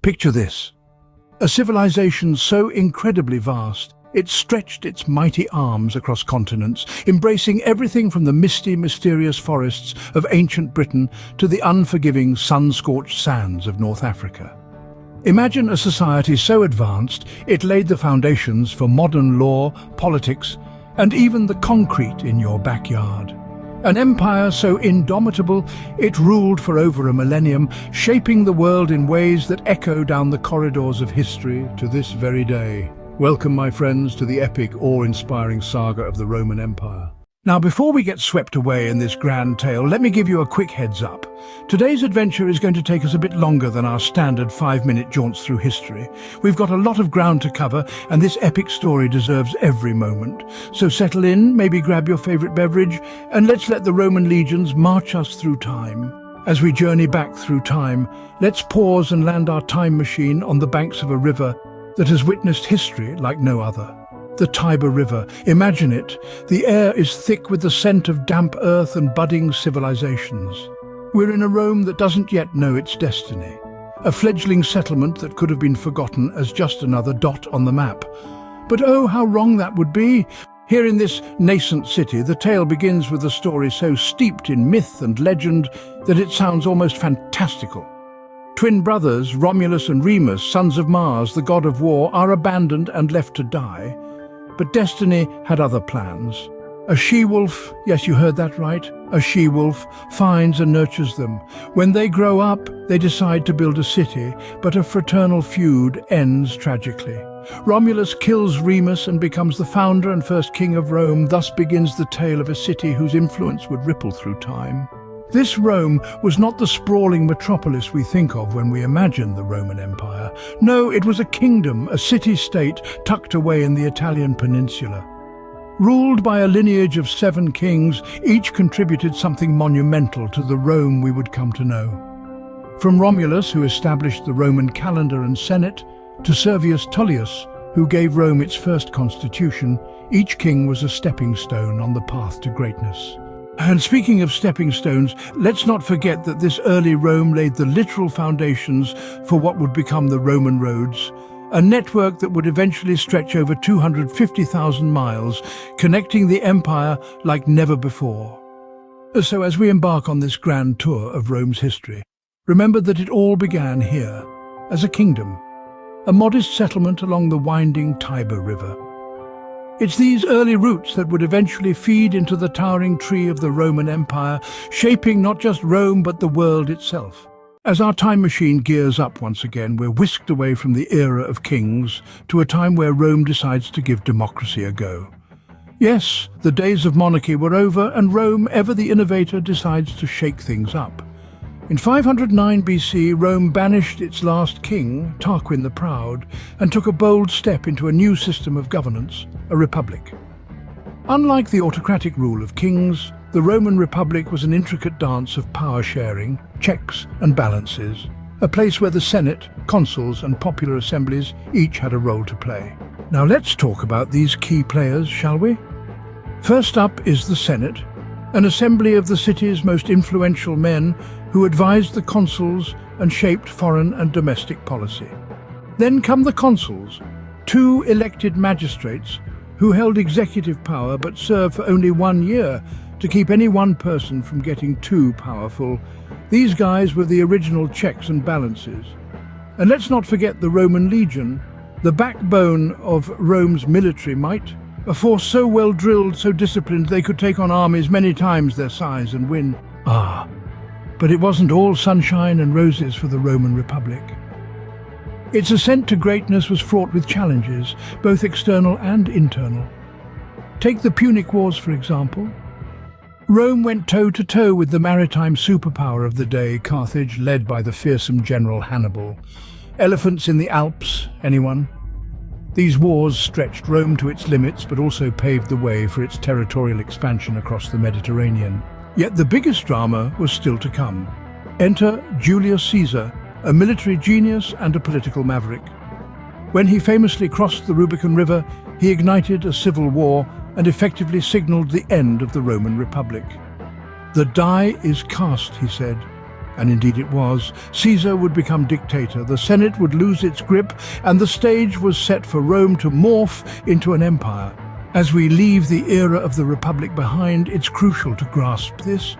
Picture this. A civilization so incredibly vast, it stretched its mighty arms across continents, embracing everything from the misty, mysterious forests of ancient Britain to the unforgiving, sun-scorched sands of North Africa. Imagine a society so advanced, it laid the foundations for modern law, politics, and even the concrete in your backyard. An empire so indomitable, it ruled for over a millennium, shaping the world in ways that echo down the corridors of history to this very day. Welcome, my friends, to the epic, awe-inspiring saga of the Roman Empire. Now, before we get swept away in this grand tale, let me give you a quick heads up. Today's adventure is going to take us a bit longer than our standard 5-minute jaunts through history. We've got a lot of ground to cover, and this epic story deserves every moment. So settle in, maybe grab your favorite beverage, and let's let the Roman legions march us through time. As we journey back through time, let's pause and land our time machine on the banks of a river that has witnessed history like no other. The Tiber River. Imagine it. The air is thick with the scent of damp earth and budding civilizations. We're in a Rome that doesn't yet know its destiny. A fledgling settlement that could have been forgotten as just another dot on the map. But oh, how wrong that would be. Here in this nascent city, the tale begins with a story so steeped in myth and legend that it sounds almost fantastical. Twin brothers, Romulus and Remus, sons of Mars, the god of war, are abandoned and left to die. But destiny had other plans. A she-wolf, yes, you heard that right, a she-wolf, finds and nurtures them. When they grow up, they decide to build a city, but a fraternal feud ends tragically. Romulus kills Remus and becomes the founder and first king of Rome. Thus begins the tale of a city whose influence would ripple through time. This Rome was not the sprawling metropolis we think of when we imagine the Roman Empire. No, it was a kingdom, a city-state tucked away in the Italian peninsula. Ruled by a lineage of 7 kings, each contributed something monumental to the Rome we would come to know. From Romulus, who established the Roman calendar and Senate, to Servius Tullius, who gave Rome its first constitution, each king was a stepping stone on the path to greatness. And speaking of stepping stones, let's not forget that this early Rome laid the literal foundations for what would become the Roman roads, a network that would eventually stretch over 250,000 miles, connecting the empire like never before. So as we embark on this grand tour of Rome's history, remember that it all began here, as a kingdom, a modest settlement along the winding Tiber River. It's these early roots that would eventually feed into the towering tree of the Roman Empire, shaping not just Rome but the world itself. As our time machine gears up once again, we're whisked away from the era of kings to a time where Rome decides to give democracy a go. Yes, the days of monarchy were over, and Rome, ever the innovator, decides to shake things up. In 509 BC, Rome banished its last king, Tarquin the Proud, and took a bold step into a new system of governance, a republic. Unlike the autocratic rule of kings, the Roman Republic was an intricate dance of power sharing, checks and balances, a place where the Senate, consuls and popular assemblies each had a role to play. Now let's talk about these key players, shall we? First up is the Senate, an assembly of the city's most influential men who advised the consuls and shaped foreign and domestic policy. Then come the consuls, 2 elected magistrates who held executive power but served for only 1 year to keep any one person from getting too powerful. These guys were the original checks and balances. And let's not forget the Roman legion, the backbone of Rome's military might, a force so well drilled, so disciplined they could take on armies many times their size and win. But it wasn't all sunshine and roses for the Roman Republic. Its ascent to greatness was fraught with challenges, both external and internal. Take the Punic Wars, for example. Rome went toe-to-toe with the maritime superpower of the day, Carthage, led by the fearsome general Hannibal. Elephants in the Alps, anyone? These wars stretched Rome to its limits, but also paved the way for its territorial expansion across the Mediterranean. Yet the biggest drama was still to come. Enter Julius Caesar, a military genius and a political maverick. When he famously crossed the Rubicon River, he ignited a civil war and effectively signaled the end of the Roman Republic. "The die is cast," he said. And indeed it was. Caesar would become dictator, the Senate would lose its grip, and the stage was set for Rome to morph into an empire. As we leave the era of the Republic behind, it's crucial to grasp this.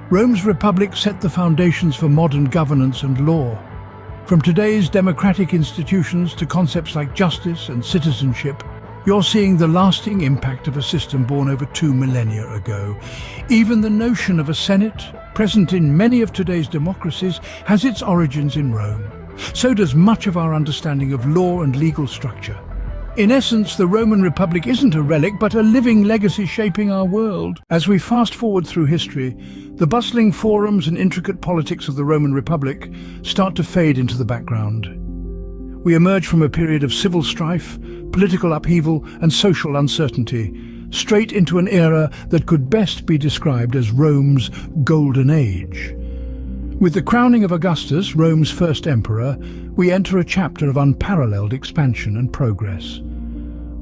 Rome's Republic set the foundations for modern governance and law. From today's democratic institutions to concepts like justice and citizenship, you're seeing the lasting impact of a system born over 2 millennia ago. Even the notion of a Senate, present in many of today's democracies, has its origins in Rome. So does much of our understanding of law and legal structure. In essence, the Roman Republic isn't a relic, but a living legacy shaping our world. As we fast forward through history, the bustling forums and intricate politics of the Roman Republic start to fade into the background. We emerge from a period of civil strife, political upheaval, and social uncertainty, straight into an era that could best be described as Rome's golden age. With the crowning of Augustus, Rome's first emperor, we enter a chapter of unparalleled expansion and progress.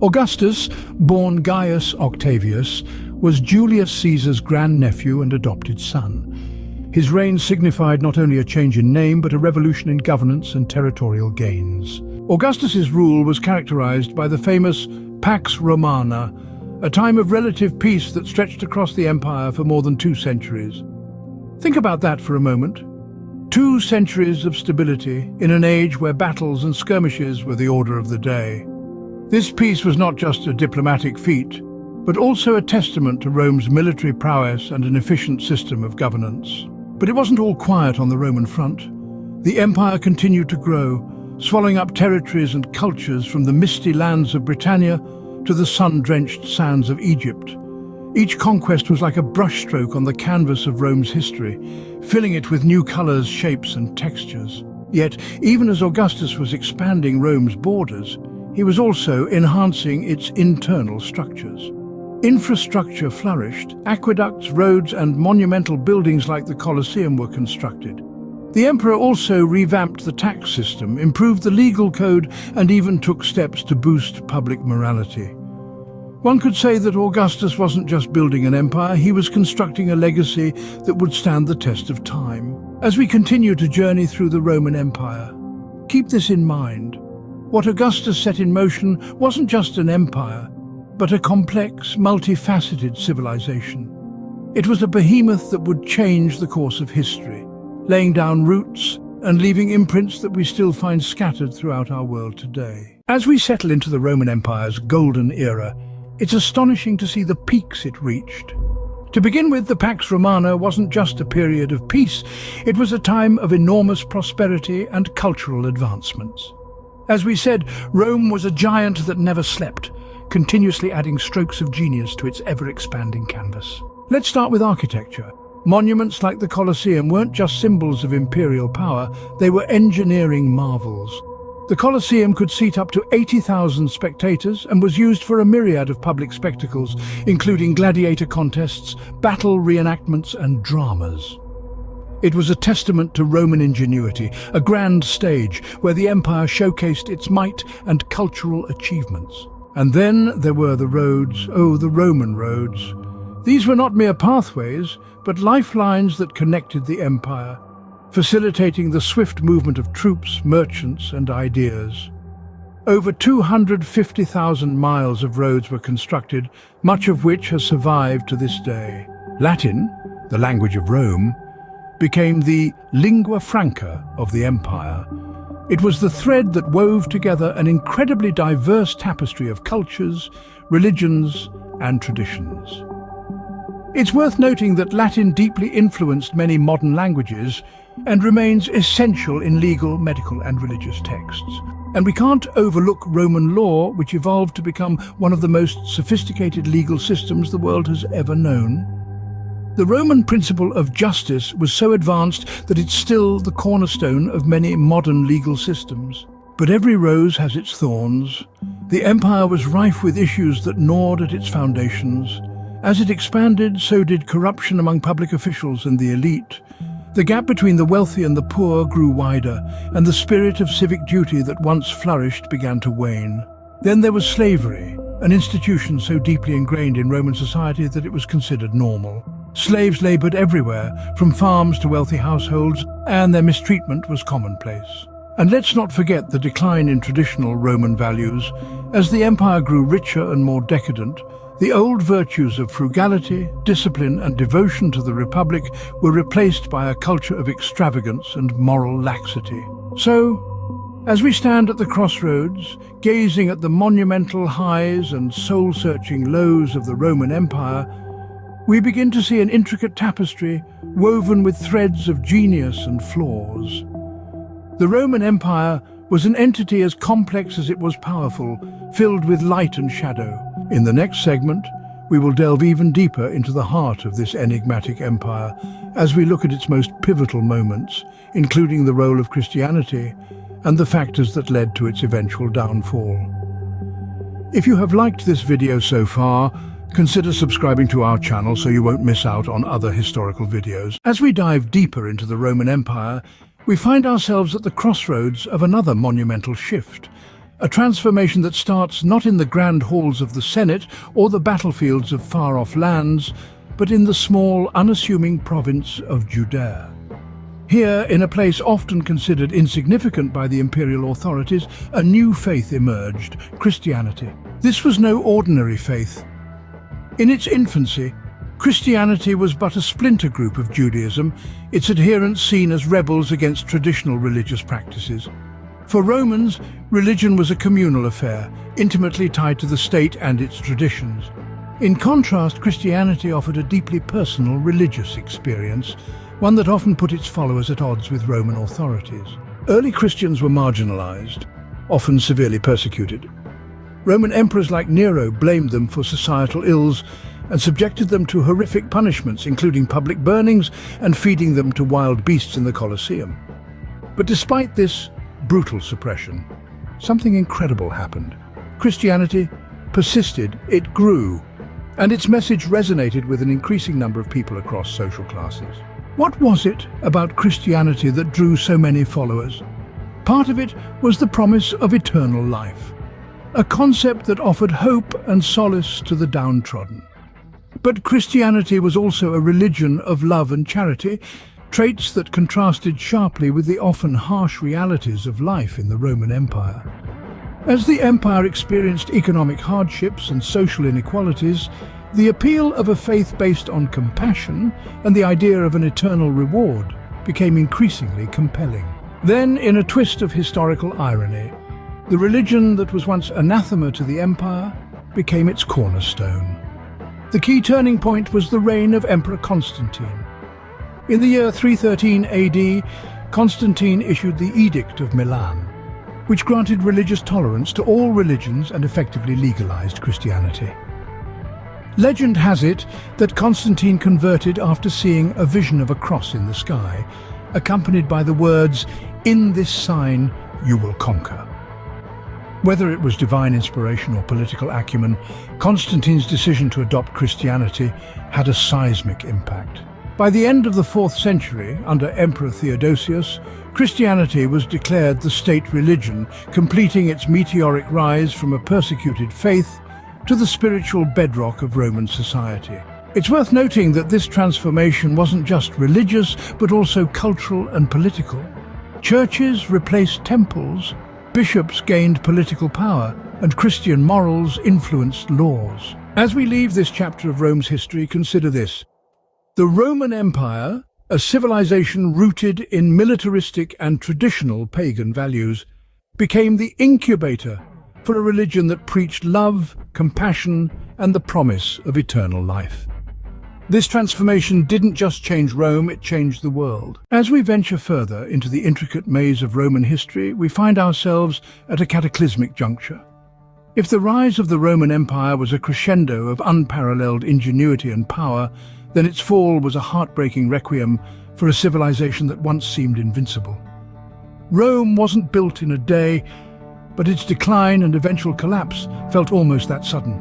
Augustus, born Gaius Octavius, was Julius Caesar's grandnephew and adopted son. His reign signified not only a change in name, but a revolution in governance and territorial gains. Augustus's rule was characterized by the famous Pax Romana, a time of relative peace that stretched across the empire for more than 2 centuries. Think about that for a moment. 2 centuries of stability in an age where battles and skirmishes were the order of the day. This peace was not just a diplomatic feat, but also a testament to Rome's military prowess and an efficient system of governance. But it wasn't all quiet on the Roman front. The empire continued to grow, swallowing up territories and cultures from the misty lands of Britannia to the sun-drenched sands of Egypt. Each conquest was like a brushstroke on the canvas of Rome's history, filling it with new colors, shapes, and textures. Yet, even as Augustus was expanding Rome's borders, he was also enhancing its internal structures. Infrastructure flourished. Aqueducts, roads, and monumental buildings like the Colosseum were constructed. The emperor also revamped the tax system, improved the legal code, and even took steps to boost public morality. One could say that Augustus wasn't just building an empire, he was constructing a legacy that would stand the test of time. As we continue to journey through the Roman Empire, keep this in mind. What Augustus set in motion wasn't just an empire, but a complex, multifaceted civilization. It was a behemoth that would change the course of history, laying down roots and leaving imprints that we still find scattered throughout our world today. As we settle into the Roman Empire's golden era, it's astonishing to see the peaks it reached. To begin with, the Pax Romana wasn't just a period of peace, it was a time of enormous prosperity and cultural advancements. As we said, Rome was a giant that never slept, continuously adding strokes of genius to its ever-expanding canvas. Let's start with architecture. Monuments like the Colosseum weren't just symbols of imperial power, they were engineering marvels. The Colosseum could seat up to 80,000 spectators and was used for a myriad of public spectacles, including gladiator contests, battle reenactments, and dramas. It was a testament to Roman ingenuity, a grand stage where the empire showcased its might and cultural achievements. And then there were the roads, the Roman roads. These were not mere pathways, but lifelines that connected the empire, facilitating the swift movement of troops, merchants, and ideas. Over 250,000 miles of roads were constructed, much of which has survived to this day. Latin, the language of Rome, became the lingua franca of the empire. It was the thread that wove together an incredibly diverse tapestry of cultures, religions, and traditions. It's worth noting that Latin deeply influenced many modern languages and remains essential in legal, medical, and religious texts. And we can't overlook Roman law, which evolved to become one of the most sophisticated legal systems the world has ever known. The Roman principle of justice was so advanced that it's still the cornerstone of many modern legal systems. But every rose has its thorns. The empire was rife with issues that gnawed at its foundations. As it expanded, so did corruption among public officials and the elite. The gap between the wealthy and the poor grew wider, and the spirit of civic duty that once flourished began to wane. Then there was slavery, an institution so deeply ingrained in Roman society that it was considered normal. Slaves labored everywhere, from farms to wealthy households, and their mistreatment was commonplace. And let's not forget the decline in traditional Roman values. As the empire grew richer and more decadent, the old virtues of frugality, discipline, and devotion to the Republic were replaced by a culture of extravagance and moral laxity. So, as we stand at the crossroads, gazing at the monumental highs and soul-searching lows of the Roman Empire, we begin to see an intricate tapestry woven with threads of genius and flaws. The Roman Empire was an entity as complex as it was powerful, filled with light and shadow. In the next segment, we will delve even deeper into the heart of this enigmatic empire as we look at its most pivotal moments, including the role of Christianity and the factors that led to its eventual downfall. If you have liked this video so far, consider subscribing to our channel so you won't miss out on other historical videos. As we dive deeper into the Roman Empire, we find ourselves at the crossroads of another monumental shift, a transformation that starts not in the grand halls of the Senate or the battlefields of far-off lands, but in the small, unassuming province of Judea. Here, in a place often considered insignificant by the imperial authorities, a new faith emerged: Christianity. This was no ordinary faith. In its infancy, Christianity was but a splinter group of Judaism, its adherents seen as rebels against traditional religious practices. For Romans, religion was a communal affair, intimately tied to the state and its traditions. In contrast, Christianity offered a deeply personal religious experience, one that often put its followers at odds with Roman authorities. Early Christians were marginalized, often severely persecuted. Roman emperors like Nero blamed them for societal ills and subjected them to horrific punishments, including public burnings and feeding them to wild beasts in the Colosseum. But despite this brutal suppression, something incredible happened. Christianity persisted, it grew, and its message resonated with an increasing number of people across social classes. What was it about Christianity that drew so many followers? Part of it was the promise of eternal life, a concept that offered hope and solace to the downtrodden. But Christianity was also a religion of love and charity, traits that contrasted sharply with the often harsh realities of life in the Roman Empire. As the empire experienced economic hardships and social inequalities, the appeal of a faith based on compassion and the idea of an eternal reward became increasingly compelling. Then, in a twist of historical irony, the religion that was once anathema to the empire became its cornerstone. The key turning point was the reign of Emperor Constantine. In the year 313 AD, Constantine issued the Edict of Milan, which granted religious tolerance to all religions and effectively legalized Christianity. Legend has it that Constantine converted after seeing a vision of a cross in the sky, accompanied by the words, "In this sign you will conquer." Whether it was divine inspiration or political acumen, Constantine's decision to adopt Christianity had a seismic impact. By the end of the 4th century, under Emperor Theodosius, Christianity was declared the state religion, completing its meteoric rise from a persecuted faith to the spiritual bedrock of Roman society. It's worth noting that this transformation wasn't just religious, but also cultural and political. Churches replaced temples, bishops gained political power, and Christian morals influenced laws. As we leave this chapter of Rome's history, consider this. The Roman Empire, a civilization rooted in militaristic and traditional pagan values, became the incubator for a religion that preached love, compassion, and the promise of eternal life. This transformation didn't just change Rome, it changed the world. As we venture further into the intricate maze of Roman history, we find ourselves at a cataclysmic juncture. If the rise of the Roman Empire was a crescendo of unparalleled ingenuity and power, then its fall was a heartbreaking requiem for a civilization that once seemed invincible. Rome wasn't built in a day, but its decline and eventual collapse felt almost that sudden.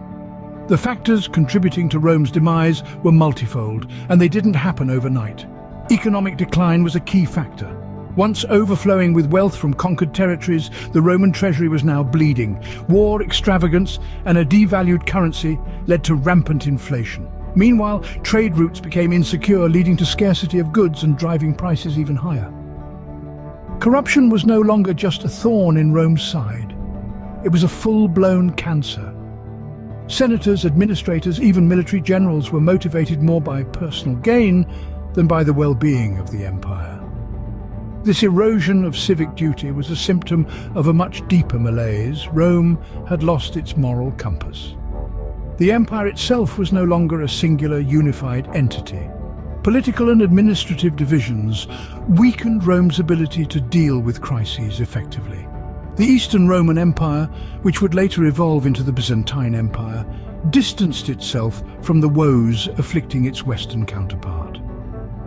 The factors contributing to Rome's demise were multifold, and they didn't happen overnight. Economic decline was a key factor. Once overflowing with wealth from conquered territories, the Roman treasury was now bleeding. War, extravagance, and a devalued currency led to rampant inflation. Meanwhile, trade routes became insecure, leading to scarcity of goods and driving prices even higher. Corruption was no longer just a thorn in Rome's side. It was a full-blown cancer. Senators, administrators, even military generals were motivated more by personal gain than by the well-being of the empire. This erosion of civic duty was a symptom of a much deeper malaise. Rome had lost its moral compass. The empire itself was no longer a singular, unified entity. Political and administrative divisions weakened Rome's ability to deal with crises effectively. The Eastern Roman Empire, which would later evolve into the Byzantine Empire, distanced itself from the woes afflicting its Western counterpart.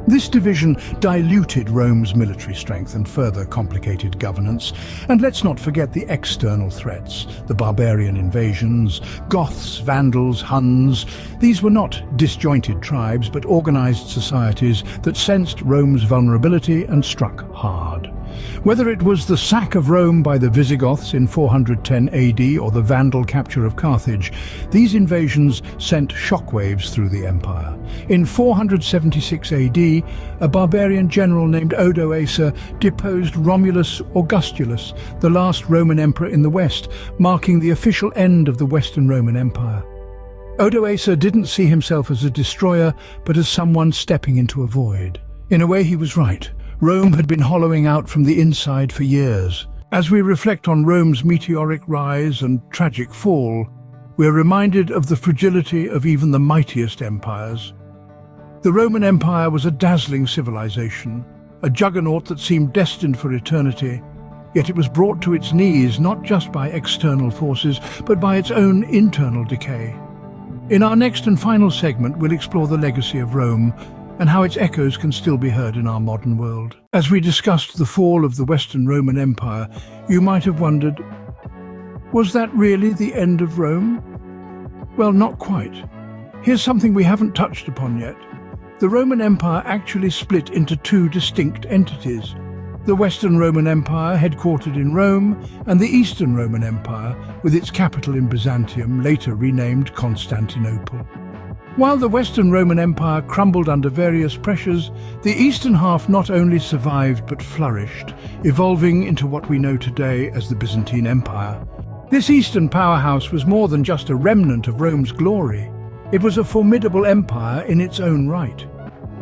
This division diluted Rome's military strength and further complicated governance. And let's not forget the external threats, the barbarian invasions, Goths, Vandals, Huns. These were not disjointed tribes, but organized societies that sensed Rome's vulnerability and struck hard. Whether it was the sack of Rome by the Visigoths in 410 AD or the Vandal capture of Carthage, these invasions sent shockwaves through the empire. In 476 AD, a barbarian general named Odoacer deposed Romulus Augustulus, the last Roman emperor in the West, marking the official end of the Western Roman Empire. Odoacer didn't see himself as a destroyer, but as someone stepping into a void. In a way, he was right. Rome had been hollowing out from the inside for years. As we reflect on Rome's meteoric rise and tragic fall, we're reminded of the fragility of even the mightiest empires. The Roman Empire was a dazzling civilization, a juggernaut that seemed destined for eternity, yet it was brought to its knees not just by external forces, but by its own internal decay. In our next and final segment, we'll explore the legacy of Rome and how its echoes can still be heard in our modern world. As we discussed the fall of the Western Roman Empire, you might have wondered, was that really the end of Rome? Well, not quite. Here's something we haven't touched upon yet. The Roman Empire actually split into two distinct entities: the Western Roman Empire, headquartered in Rome, and the Eastern Roman Empire, with its capital in Byzantium, later renamed Constantinople. While the Western Roman Empire crumbled under various pressures, the eastern half not only survived but flourished, evolving into what we know today as the Byzantine Empire. This eastern powerhouse was more than just a remnant of Rome's glory. It was a formidable empire in its own right.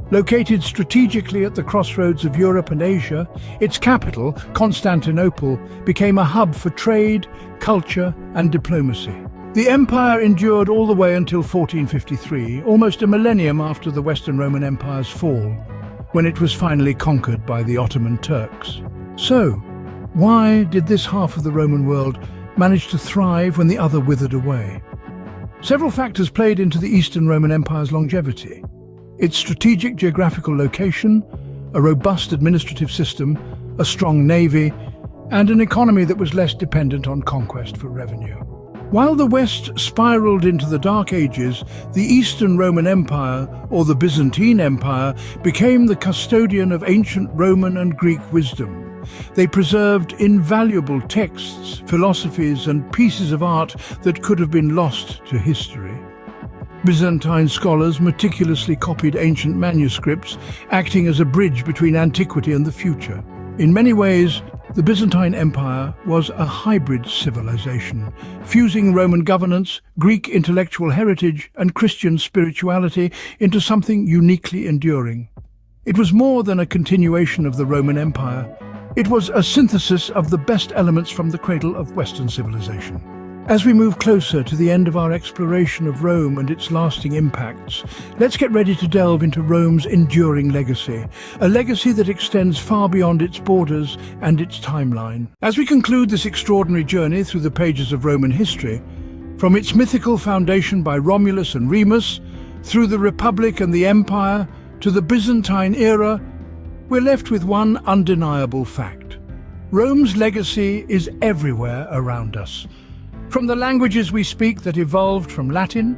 Located strategically at the crossroads of Europe and Asia, its capital, Constantinople, became a hub for trade, culture, and diplomacy. The empire endured all the way until 1453, almost a millennium after the Western Roman Empire's fall, when it was finally conquered by the Ottoman Turks. So, why did this half of the Roman world manage to thrive when the other withered away? Several factors played into the Eastern Roman Empire's longevity. Its strategic geographical location, a robust administrative system, a strong navy, and an economy that was less dependent on conquest for revenue. While the West spiraled into the Dark Ages, the Eastern Roman Empire, or the Byzantine Empire, became the custodian of ancient Roman and Greek wisdom. They preserved invaluable texts, philosophies, and pieces of art that could have been lost to history. Byzantine scholars meticulously copied ancient manuscripts, acting as a bridge between antiquity and the future. In many ways, the Byzantine Empire was a hybrid civilization, fusing Roman governance, Greek intellectual heritage, and Christian spirituality into something uniquely enduring. It was more than a continuation of the Roman Empire. It was a synthesis of the best elements from the cradle of Western civilization. As we move closer to the end of our exploration of Rome and its lasting impacts, let's get ready to delve into Rome's enduring legacy, a legacy that extends far beyond its borders and its timeline. As we conclude this extraordinary journey through the pages of Roman history, from its mythical foundation by Romulus and Remus, through the Republic and the Empire, to the Byzantine era, we're left with one undeniable fact. Rome's legacy is everywhere around us. From the languages we speak that evolved from Latin,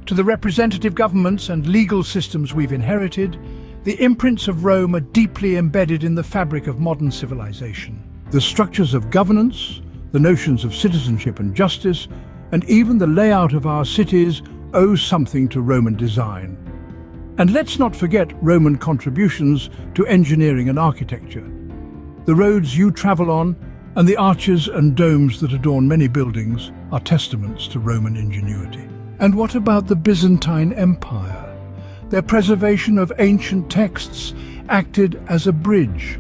to the representative governments and legal systems we've inherited, the imprints of Rome are deeply embedded in the fabric of modern civilization. The structures of governance, the notions of citizenship and justice, and even the layout of our cities owe something to Roman design. And let's not forget Roman contributions to engineering and architecture. The roads you travel on and the arches and domes that adorn many buildings are testaments to Roman ingenuity. And what about the Byzantine Empire? Their preservation of ancient texts acted as a bridge,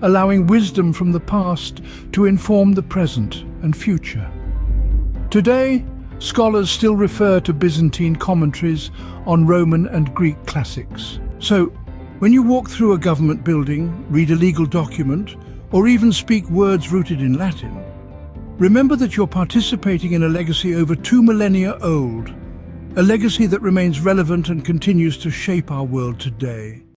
allowing wisdom from the past to inform the present and future. Today, scholars still refer to Byzantine commentaries on Roman and Greek classics. So, when you walk through a government building, read a legal document, or even speak words rooted in Latin, remember that you're participating in a legacy over 2 millennia old, a legacy that remains relevant and continues to shape our world today.